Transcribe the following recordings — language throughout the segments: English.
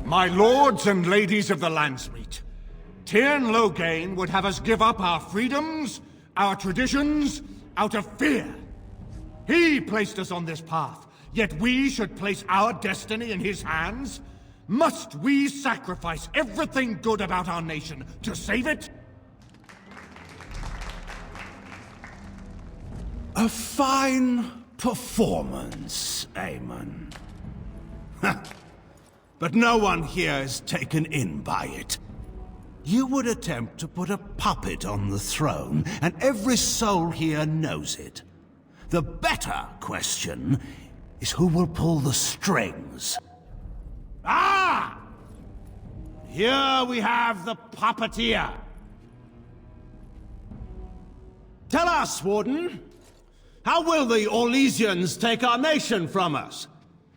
My lords and ladies of the Landsmeet, Tyrn Loghain would have us give up our freedoms, our traditions, out of fear. He placed us on this path, yet we should place our destiny in his hands? Must we sacrifice everything good about our nation to save it? A fine performance, Aemon. But no one here is taken in by it. You would attempt to put a puppet on the throne, and every soul here knows it. The better question is who will pull the strings. Ah! Here we have the puppeteer. Tell us, Warden, how will the Orlesians take our nation from us?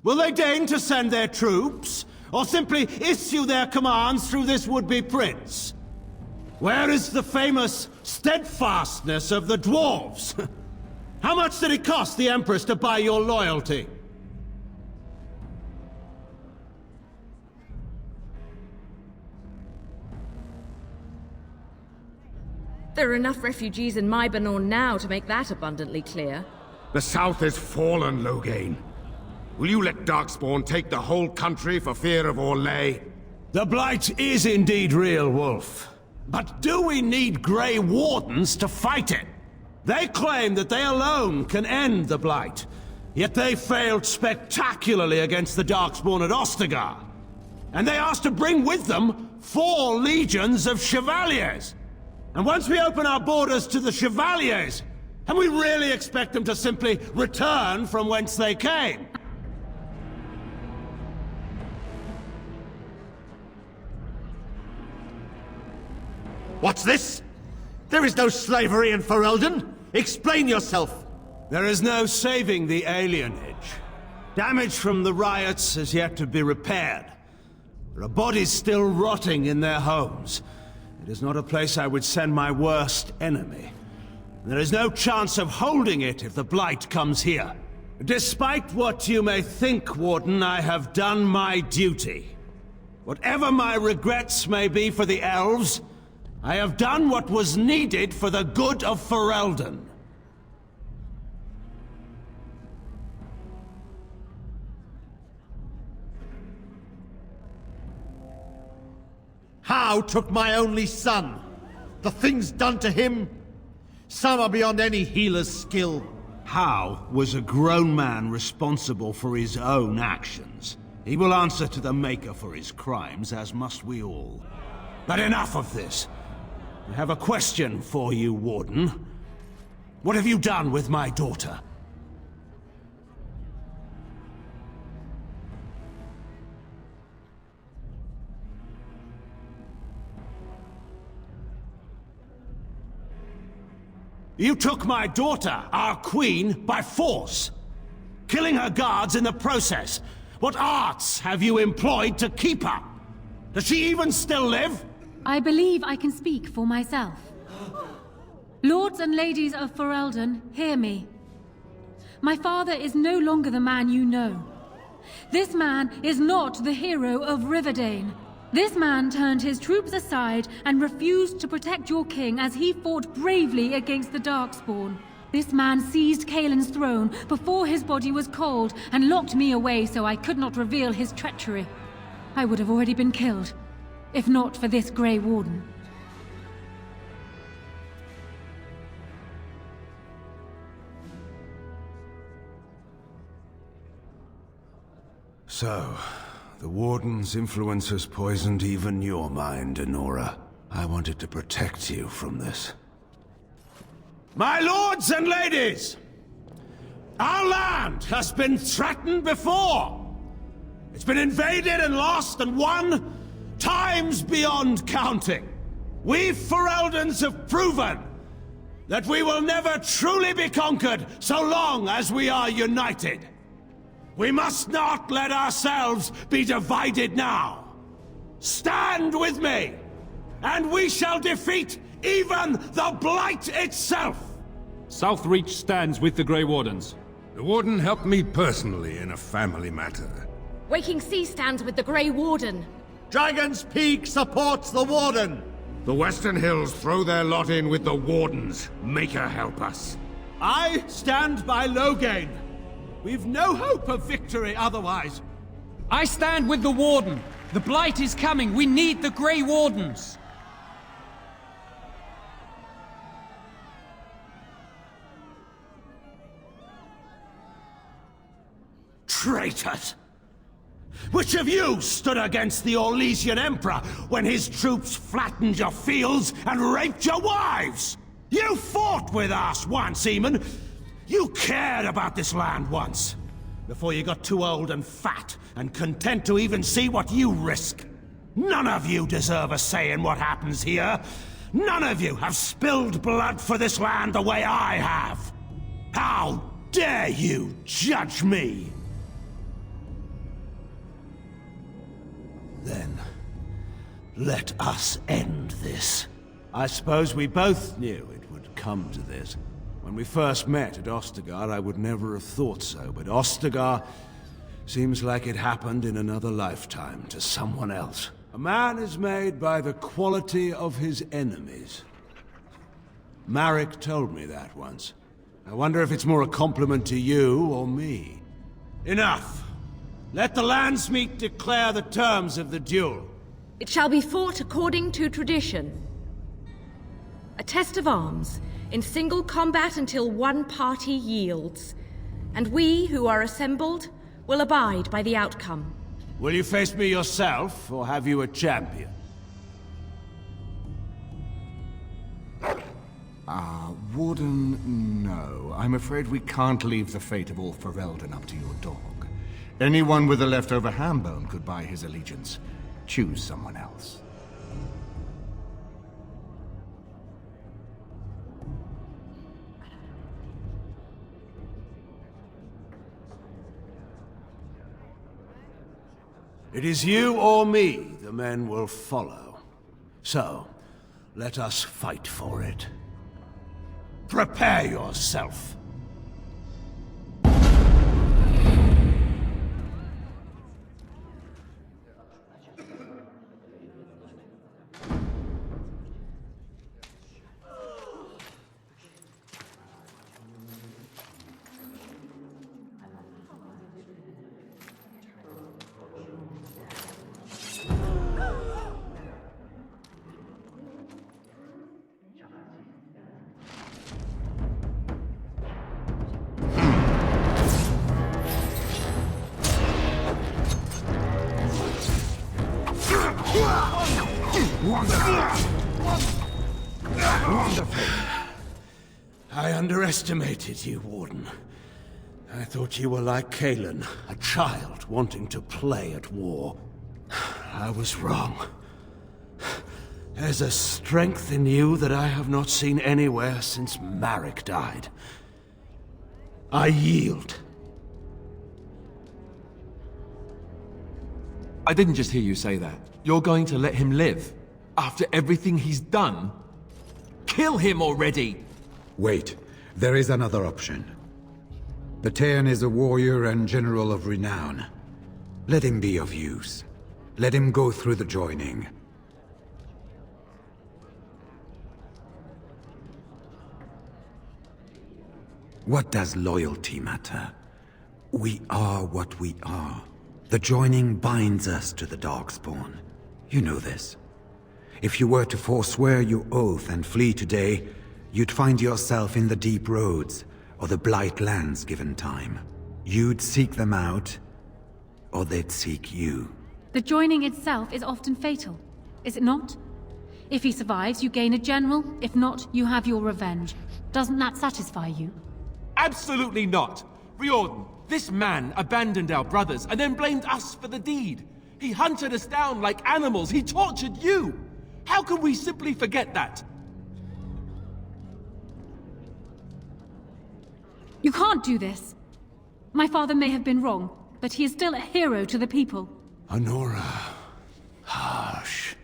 Will they deign to send their troops, or simply issue their commands through this would-be prince? Where is the famous steadfastness of the dwarves? How much did it cost the Empress to buy your loyalty? There are enough refugees in Mybanor now to make that abundantly clear. The South is fallen, Loghain. Will you let Darkspawn take the whole country for fear of Orlais? The Blight is indeed real, Wolf. But do we need Grey Wardens to fight it? They claim that they alone can end the Blight, yet they failed spectacularly against the Darkspawn at Ostagar. And they asked to bring with them 4 legions of Chevaliers. And once we open our borders to the Chevaliers, can we really expect them to simply return from whence they came? What's this? There is no slavery in Ferelden! Explain yourself! There is no saving the alienage. Damage from the riots has yet to be repaired. There are bodies still rotting in their homes. It is not a place I would send my worst enemy. There is no chance of holding it if the Blight comes here. Despite what you may think, Warden, I have done my duty. Whatever my regrets may be for the elves, I have done what was needed for the good of Ferelden. How took my only son? The things done to him? Some are beyond any healer's skill. How was a grown man responsible for his own actions? He will answer to the Maker for his crimes, as must we all. But enough of this. I have a question for you, Warden. What have you done with my daughter? You took my daughter, our queen, by force, killing her guards in the process. What arts have you employed to keep her? Does she even still live? I believe I can speak for myself. Lords and ladies of Ferelden, hear me. My father is no longer the man you know. This man is not the hero of Riverdane. This man turned his troops aside and refused to protect your king as he fought bravely against the Darkspawn. This man seized Kaelin's throne before his body was cold and locked me away so I could not reveal his treachery. I would have already been killed, if not for this Grey Warden. So, the Warden's influence has poisoned even your mind, Enora. I wanted to protect you from this. My lords and ladies! Our land has been threatened before! It's been invaded and lost and won times beyond counting. We Fereldans have proven that we will never truly be conquered so long as we are united. We must not let ourselves be divided now. Stand with me, and we shall defeat even the Blight itself! Southreach stands with the Grey Wardens. The Warden helped me personally in a family matter. Waking Sea stands with the Grey Warden. Dragon's Peak supports the Warden! The Western Hills throw their lot in with the Wardens. Make her help us. I stand by Loghain. We've no hope of victory otherwise. I stand with the Warden. The Blight is coming. We need the Grey Wardens. Traitors! Which of you stood against the Orlesian Emperor when his troops flattened your fields and raped your wives? You fought with us once, Eamon. You cared about this land once. Before you got too old and fat and content to even see what you risk. None of you deserve a say in what happens here. None of you have spilled blood for this land the way I have. How dare you judge me? Then, let us end this. I suppose we both knew it would come to this. When we first met at Ostagar, I would never have thought so, but Ostagar seems like it happened in another lifetime to someone else. A man is made by the quality of his enemies. Marek told me that once. I wonder if it's more a compliment to you or me. Enough! Let the Landsmeet declare the terms of the duel. It shall be fought according to tradition. A test of arms, in single combat until one party yields. And we, who are assembled, will abide by the outcome. Will you face me yourself, or have you a champion? Warden, no. I'm afraid we can't leave the fate of all Ferelden up to your dog. Anyone with a leftover ham bone could buy his allegiance. Choose someone else. It is you or me the men will follow. So, let us fight for it. Prepare yourself. I underestimated you, Warden. I thought you were like Kalen, a child wanting to play at war. I was wrong. There's a strength in you that I have not seen anywhere since Marek died. I yield. I didn't just hear you say that. You're going to let him live? After everything he's done? Kill him already! Wait, there is another option. The Tairn is a warrior and general of renown. Let him be of use. Let him go through the joining. What does loyalty matter? We are what we are. The joining binds us to the Darkspawn. You know this. If you were to forswear your oath and flee today, you'd find yourself in the Deep Roads, or the Blight Lands given time. You'd seek them out, or they'd seek you. The joining itself is often fatal, is it not? If he survives, you gain a general. If not, you have your revenge. Doesn't that satisfy you? Absolutely not! Riordan, this man abandoned our brothers and then blamed us for the deed. He hunted us down like animals. He tortured you! How can we simply forget that? You can't do this. My father may have been wrong, but he is still a hero to the people. Honora. Harsh.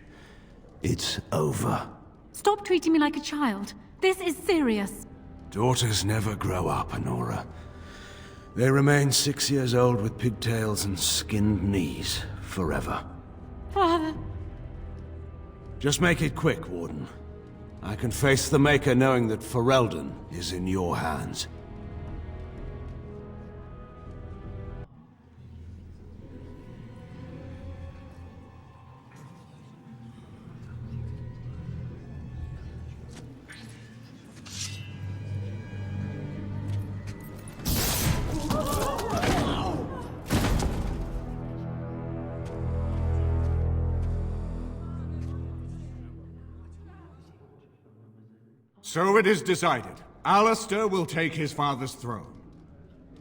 It's over. Stop treating me like a child. This is serious. Daughters never grow up, Honora. They remain 6 years old with pigtails and skinned knees, forever. Father. Just make it quick, Warden. I can face the Maker knowing that Ferelden is in your hands. So it is decided. Alistair will take his father's throne.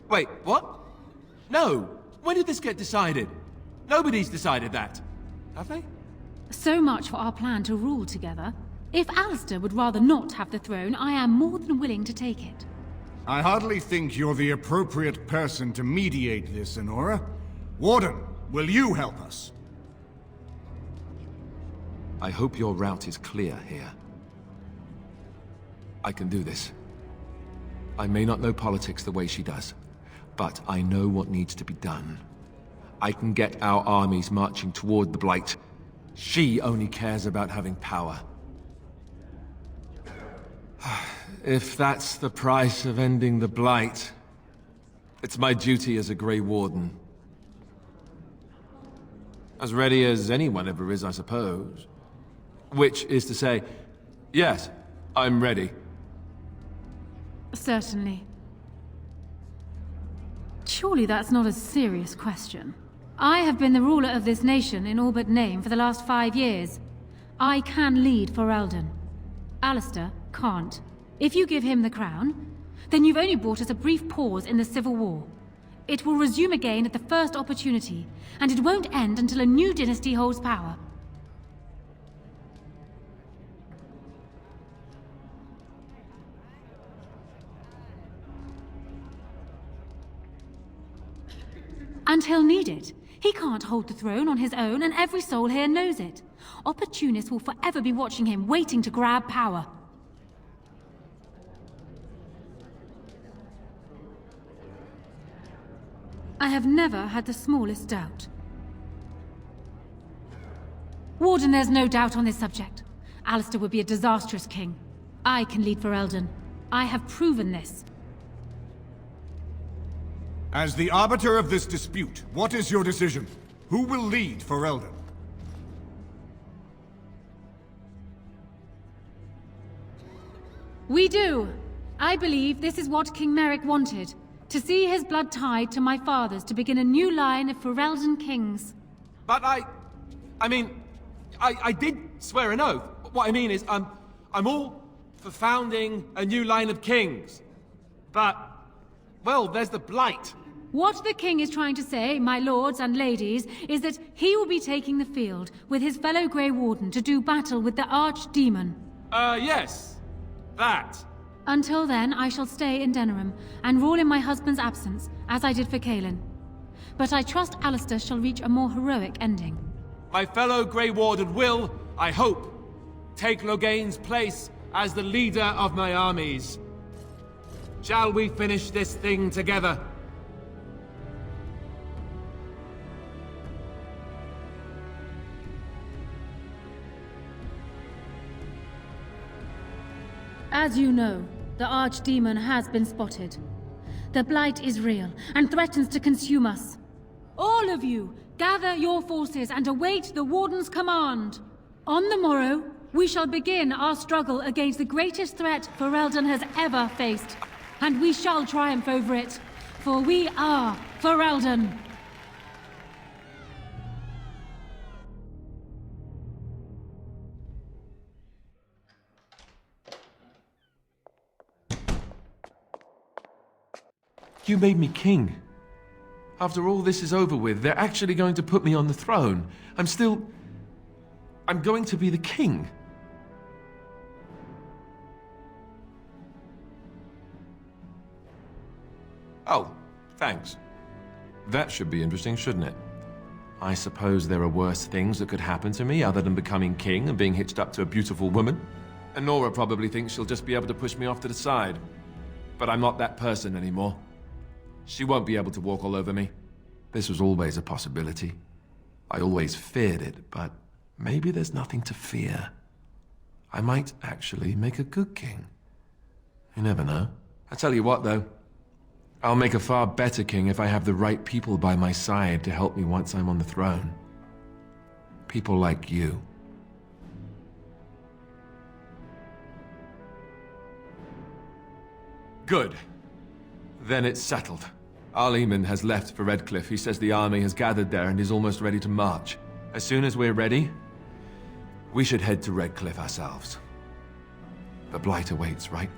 Wait, what? No! When did this get decided? Nobody's decided that. Have they? So much for our plan to rule together. If Alistair would rather not have the throne, I am more than willing to take it. I hardly think you're the appropriate person to mediate this, Honora. Warden, will you help us? I hope your route is clear here. I can do this. I may not know politics the way she does, but I know what needs to be done. I can get our armies marching toward the Blight. She only cares about having power. If that's the price of ending the Blight, it's my duty as a Grey Warden. As ready as anyone ever is, I suppose. Which is to say, yes, I'm ready. Certainly. Surely that's not a serious question. I have been the ruler of this nation in all but name for the last 5 years. I can lead Ferelden. Alistair can't. If you give him the crown, then you've only brought us a brief pause in the Civil War. It will resume again at the first opportunity, and it won't end until a new dynasty holds power. And he'll need it. He can't hold the throne on his own, and every soul here knows it. Opportunists will forever be watching him, waiting to grab power. I have never had the smallest doubt. Warden, there's no doubt on this subject. Alistair would be a disastrous king. I can lead Ferelden. I have proven this. As the arbiter of this dispute, what is your decision? Who will lead Ferelden? We do. I believe this is what King Merrick wanted. To see his blood tied to my father's to begin a new line of Ferelden kings. But I did swear an oath. What I mean is, I'm all for founding a new line of kings. But, well, there's the Blight. What the king is trying to say, my lords and ladies, is that he will be taking the field with his fellow Grey Warden to do battle with the Archdemon. Yes. That. Until then, I shall stay in Denerim and rule in my husband's absence, as I did for Kaelin. But I trust Alistair shall reach a more heroic ending. My fellow Grey Warden will, I hope, take Loghain's place as the leader of my armies. Shall we finish this thing together? As you know, the Archdemon has been spotted. The Blight is real and threatens to consume us. All of you, gather your forces and await the Warden's command. On the morrow, we shall begin our struggle against the greatest threat Ferelden has ever faced. And we shall triumph over it, for we are Ferelden. You made me king. After all this is over with, they're actually going to put me on the throne. I'm going to be the king. Oh, thanks. That should be interesting, shouldn't it? I suppose there are worse things that could happen to me other than becoming king and being hitched up to a beautiful woman. And Nora probably thinks she'll just be able to push me off to the side. But I'm not that person anymore. She won't be able to walk all over me. This was always a possibility. I always feared it, but maybe there's nothing to fear. I might actually make a good king. You never know. I tell you what, though. I'll make a far better king if I have the right people by my side to help me once I'm on the throne. People like you. Good. Then it's settled. Arleman has left for Redcliffe. He says the army has gathered there and is almost ready to march. As soon as we're ready, we should head to Redcliffe ourselves. The Blight awaits, right?